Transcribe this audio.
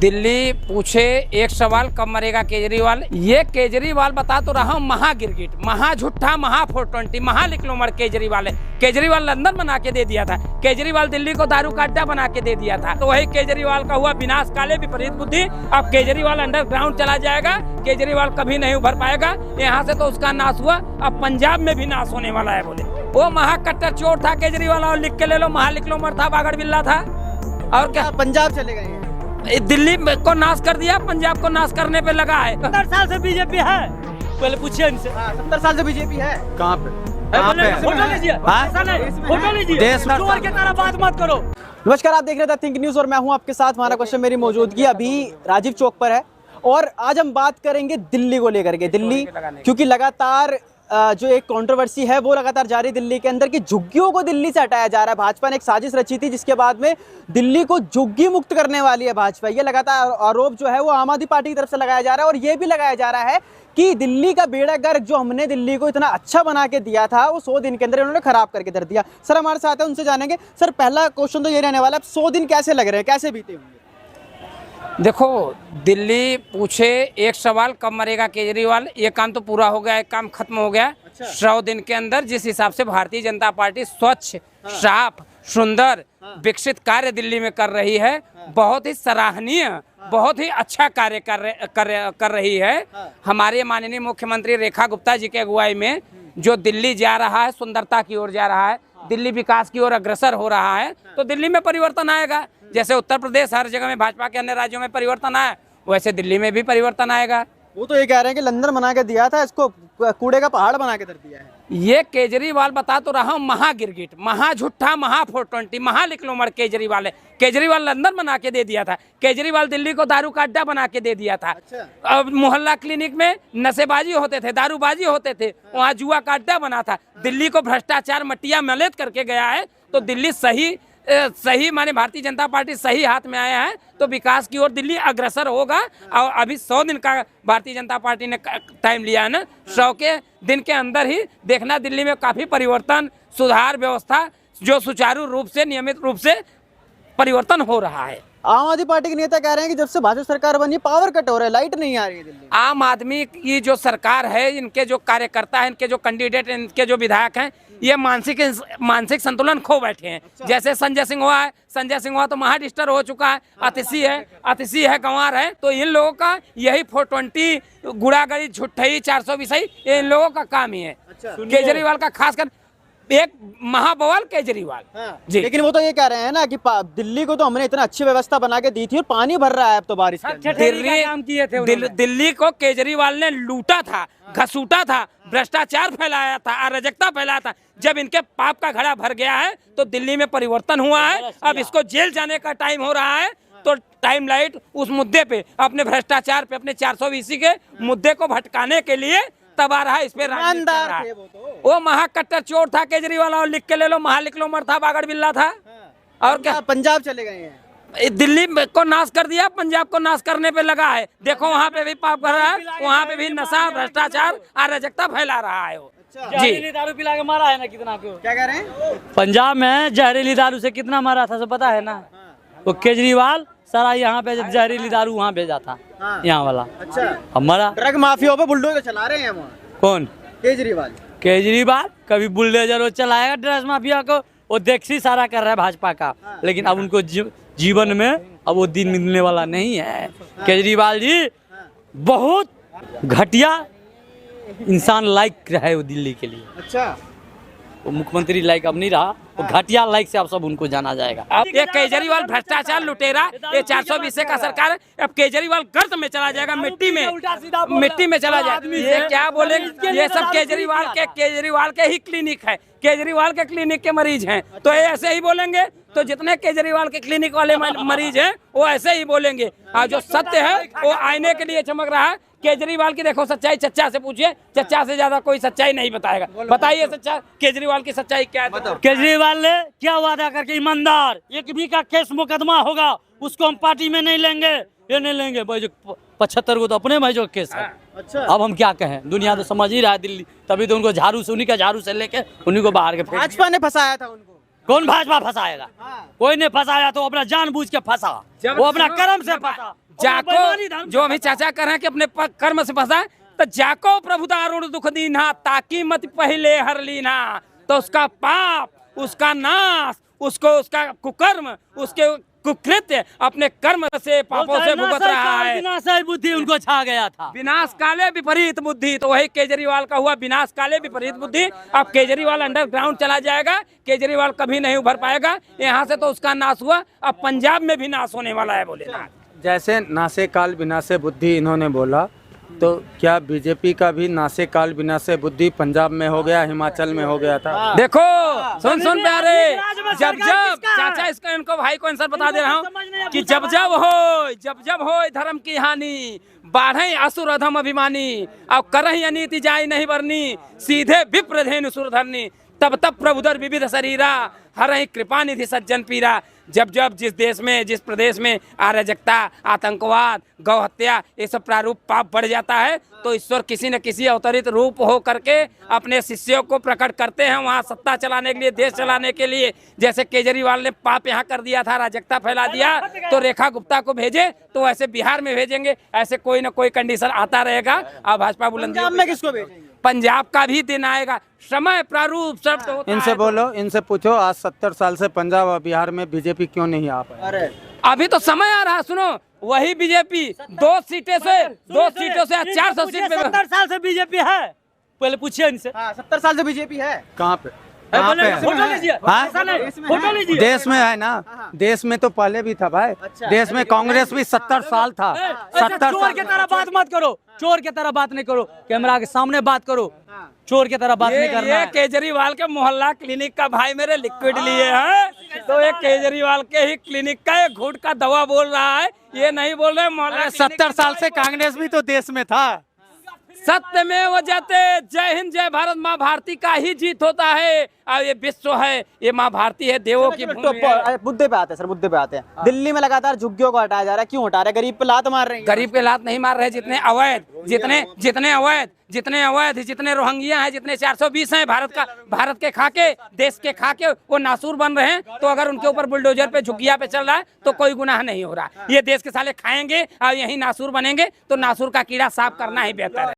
दिल्ली पूछे एक सवाल, कब मरेगा केजरीवाल। ये केजरीवाल बता तो रहा हूँ, महा गिरगिट, महा झूठा, महा 420, महा लिखलोमड़ केजरीवाल है। केजरीवाल लंदन बना के दे दिया था, केजरीवाल दिल्ली को दारू का अड्डा बना के दे दिया था। तो वही केजरीवाल का हुआ विनाश काले विपरीत बुद्धि। अब केजरीवाल अंडरग्राउंड चला जाएगा, केजरीवाल कभी नहीं उभर पाएगा। यहाँ से तो उसका नाश हुआ, अब पंजाब में भी नाश होने वाला है। बोले वो महाकट्टर चोर था केजरीवाल, और लिख के ले लो, महा लिखलोमड़ था, बागड़ बिल्ला था। और क्या पंजाब चले गए, दिल्ली को नाश कर दिया, पंजाब को नाश करने पे लगा है। 70 साल से बीजेपी है, पहले पूछिए इनसे। 70 साल से बीजेपी है। कहाँ पे? फोटो लीजिए, ऐसा नहीं, फोटो लीजिए, चोर की तरह बात मत करो। नमस्कार, आप देख रहे थे थिंक न्यूज और मैं हूं आपके साथ। हमारा क्वेश्चन, मेरी मौजूदगी अभी राजीव चौक पर है और आज हम बात करेंगे दिल्ली को लेकर के। दिल्ली क्योंकि लगातार जो एक कंट्रोवर्सी है वो लगातार जारी दिल्ली के अंदर कि झुग्गियों को दिल्ली से हटाया जा रहा है। भाजपा ने एक साजिश रची थी जिसके बाद में दिल्ली को झुग्गी मुक्त करने वाली है भाजपा। ये लगातार आरोप जो है वो आम आदमी पार्टी की तरफ से लगाया जा रहा है और ये भी लगाया जा रहा है कि दिल्ली का बेड़ा गर्क जो हमने दिल्ली को इतना अच्छा बना के दिया था वो 100 दिन के अंदर इन्होंने खराब करके धर दिया। सर हमारे साथ है, उनसे जानेंगे। सर पहला क्वेश्चन तो ये रहने वाला है, 100 दिन कैसे लग रहे हैं, कैसे बीते होंगे? देखो, दिल्ली पूछे एक सवाल, कब मरेगा केजरीवाल। ये काम तो पूरा हो गया, एक काम खत्म हो गया। 100 दिन के अंदर जिस हिसाब से भारतीय जनता पार्टी स्वच्छ, साफ, सुंदर, विकसित कार्य दिल्ली में कर रही है, बहुत ही सराहनीय, बहुत ही अच्छा कार्य कर रही है। हमारे माननीय मुख्यमंत्री रेखा गुप्ता जी के अगुवाई में जो दिल्ली जा रहा है, सुंदरता की ओर जा रहा है, दिल्ली विकास की ओर अग्रसर हो रहा है, तो दिल्ली में परिवर्तन आएगा। जैसे उत्तर प्रदेश हर जगह में भाजपा के अन्य राज्यों में परिवर्तन आया, वैसे दिल्ली में भी परिवर्तन आएगा। वो तो ये कह रहे हैं कि लंदन बना के दिया था, इसको कूड़े का पहाड़ बना के धर दिया है। ये केजरीवाल बता तो रहा हूँ, महा गिरगिट, महा झूठा, महा 420, महा लिखलोमड़ केजरीवाल है। केजरीवाल लंदन बना के दे दिया था, केजरीवाल दिल्ली को दारू का अड्डा बना के दे दिया था। अब मोहल्ला क्लिनिक में नशेबाजी होते थे, दारूबाजी होते थे, वहाँ जुआ का अड्डा बना था। दिल्ली को भ्रष्टाचार मटिया मलेत करके गया है। तो दिल्ली सही माने भारतीय जनता पार्टी सही हाथ में आया है तो विकास की ओर दिल्ली अग्रसर होगा। और अभी 100 दिन का भारतीय जनता पार्टी ने टाइम लिया है ना, 100 के दिन के अंदर ही देखना दिल्ली में काफी परिवर्तन, सुधार, व्यवस्था जो सुचारू रूप से, नियमित रूप से परिवर्तन हो रहा है। आम आदमी पार्टी के नेता कह रहे हैं कि जब से भाजपा सरकार बनी पावर कट हो रहा है, लाइट नहीं आ रही है दिल्ली। आम आदमी की जो सरकार है, इनके जो कार्यकर्ता हैं, इनके जो कैंडिडेट, इनके जो विधायक हैं, ये मानसिक संतुलन खो बैठे हैं। जैसे संजय सिंह हुआ है, संजय सिंह हुआ तो महाडिस्टर हो चुका है, अतिशी है, गंवार है। तो इन लोगों का यही 420, गुड़ागड़ी, झुट्ठई, 420, ये इन लोगों का काम ही है। केजरीवाल का खासकर एक महाबवाल केजरीवाल। जी, लेकिन वो तो ये कह रहे हैं ना कि दिल्ली को तो हमने इतना अच्छी व्यवस्था बना के दी थी और पानी भर रहा है अब तो बारिश के। दिल्ली को केजरीवाल ने लूटा था, घसूटा था, भ्रष्टाचार फैलाया था, अराजकता फैलाया था। जब इनके पाप का घड़ा भर गया है तो दिल्ली में परिवर्तन हुआ है। अब इसको जेल जाने का टाइम हो रहा है। तो टाइम लाइट उस मुद्दे पे, अपने भ्रष्टाचार पे, अपने 420 के मुद्दे को भटकाने के लिए तब आ रहा है, इस पे वो महाकट्टर चोर था केजरीवाल, और लिख के ले लो, महा लिखलोमड़ था, बागड़ बिल्ला था। और क्या पंजाब चले गए हैं, दिल्ली को नाश कर दिया, पंजाब को नाश करने पे लगा है। देखो वहाँ पे भी पाप कर रहा है, वहाँ पे भी नशा, भ्रष्टाचार, अराजकता फैला रहा है वो। जहरीली दारू पिला के मारा है ना कितना को। क्या कह रहे हैं? पंजाब में जहरीली दारू से कितना मारा था, सब पता है ना। वो केजरीवाल सारा यहाँ पे जहरीली दारू वहाँ भेजा था, यहाँ वाला। अच्छा, हमारा ड्रग माफिया पे बुलडोजर चला रहे हैं वहाँ। कौन? केजरीवाल कभी बुलडोजर वो चलाएगा ड्रग्स माफिया को, वो देखसी सारा कर रहा है भाजपा का। लेकिन अब उनको जीवन में अब वो दिन मिलने वाला नहीं है। केजरीवाल जी बहुत घटिया इंसान लायक है वो दिल्ली के लिए। अच्छा, वो मुख्यमंत्री लायक अब नहीं रहा, वो घटिया लायक से अब सब उनको जाना जाएगा। अब ये केजरीवाल भ्रष्टाचार लुटेरा, ये 420 का सरकार, अब केजरीवाल गर्त में चला जाएगा, मिट्टी में चला जाएगा। ये क्या बोलेंगे, ये सब केजरीवाल के ही क्लिनिक है, केजरीवाल के क्लिनिक के मरीज हैं, तो ये ऐसे ही बोलेंगे। तो जितने केजरीवाल के क्लिनिक वाले मरीज हैं वो ऐसे ही बोलेंगे। और जो सत्य है वो आईने के लिए चमक रहा है। केजरीवाल की देखो सच्चाई, चच्चा से पूछिए, चच्चा से ज्यादा कोई सच्चाई नहीं बताएगा। बताइए सच्चा, केजरीवाल की सच्चाई क्या है? केजरीवाल ने क्या वादा करके, ईमानदार, एक भी का केस मुकदमा होगा उसको हम पार्टी में नहीं लेंगे, ये नहीं लेंगे। भाई जो 75 को तो अपने भाई जो केस है। अच्छा, अब हम क्या कहें, दुनिया तो समझ ही रहा है दिल्ली, तभी तो उनको झाड़ू से, उन्हीं का झाड़ू से लेके उन्हीं को बाहर के। भाजपा ने फंसाया था उनको। कौन भाजपा फंसाएगा? कोई नहीं फंसाया तो अपना जानबूझ के फंसा, वो अपना कर्म से फंसा। जाको जो अभी चाचा कर रहे हैं कि अपने कर्म से फंसा, तो जाको प्रभु दारुण दुख दीना, ताकि मत पहले हर लीना। तो उसका पाप, उसका नाश, उसको उसका कुकर्म, उसके कुकृत्य अपने कर्म से पापों से भुगत रहा है। विनाशकाल बुद्धि उनको छा गया था। विनाश काले विपरीत बुद्धि, तो वही केजरीवाल का हुआ विनाश काले विपरीत बुद्धि। अब केजरीवाल अंडरग्राउंड चला जाएगा, केजरीवाल कभी नहीं उभर पाएगा यहाँ से, तो उसका नाश हुआ। अब पंजाब में भी नाश होने वाला है भोलेनाथ। जैसे नासे काल विनाशे बुद्धि इन्होंने बोला, तो क्या बीजेपी का भी नासे काल विनाशे बुद्धि पंजाब में हो गया, हिमाचल में हो गया था? देखो सुन प्यारे, जब चाचा इसका इनको भाई को आंसर बता दे रहा हूँ कि जब जब हो धर्म की हानि, बाढ़े असुर अधम अभिमानी, अब करही अनीति जाय नहीं बरनी, सीधे विप्रधेनु सुरधरनी, तब तब प्रभुदर विविध शरीरा, हरहि कृपा निधि सज्जन पीरा। जब जिस देश में, जिस प्रदेश में अराजकता, आतंकवाद, गौ हत्या, ये सब प्रारूप पाप बढ़ जाता है, तो ईश्वर किसी न किसी अवतरित रूप हो करके अपने शिष्यों को प्रकट करते हैं वहाँ सत्ता चलाने के लिए, देश चलाने के लिए। जैसे केजरीवाल ने पाप यहाँ कर दिया था, अराजकता फैला दिया, तो रेखा गुप्ता को भेजे, तो वैसे बिहार में भेजेंगे। ऐसे कोई ना कोई कंडीशन आता रहेगा। अब भाजपा बुलंदी पंजाब में किसको भेजेंगे? पंजाब का भी दिन आएगा, समय प्रारूप सब तो होता इनसे है। बोलो, इनसे पूछो आज 70 साल से पंजाब और बिहार में बीजेपी क्यों नहीं आ पाई? अरे अभी तो समय आ रहा, सुनो, वही बीजेपी 2 सीटों से 400 सीट पे 70 साल से बीजेपी है, पहले पूछिए इनसे। 70 साल से बीजेपी है। कहाँ पे? कहाँ पे है? फोटो लीजिए, हाँ? ऐसा नहीं, फोटो लीजिए। देश में है ना, देश में तो पहले भी था भाई। देश में कांग्रेस भी 70 साल था। 70 चोर की तरह बात मत करो, चोर की तरह बात नहीं करो, कैमरा के सामने बात करो, चोर की तरह बात नहीं करना ये है। केजरीवाल के मोहल्ला क्लिनिक का भाई मेरे लिक्विड लिए हैं, तो ये केजरीवाल के ही क्लिनिक का एक घूंट का दवा बोल रहा है, ये नहीं बोल रहे मोहल्ला। 70 साल से कांग्रेस भी तो देश में था। सत्य में वो जाते, जय हिंद जय भारत, माँ भारती का ही जीत होता है। और ये विश्व है, ये माँ भारती है, देवों की भूमि है। मुद्दे पे आते हैं सर, मुद्दे पे आते हैं। दिल्ली में लगातार झुग्गियों को हटाया जा रहा है, क्यों हटा रहे हैं? गरीब पे लात मार रहे हैं। गरीब के लात नहीं मार रहे, जितने अवैध, जितने रोहिंग्या हैं, जितने 420 हैं भारत के खाके, देश के खाके, वो नासूर बन रहे हैं। तो अगर उनके ऊपर बुलडोजर पे, झुग्गिया पे चल रहा है, तो कोई गुनाह नहीं हो रहा। ये देश के साले खाएंगे और यही नासूर बनेंगे, तो नासूर का कीड़ा साफ करना ही बेहतर है।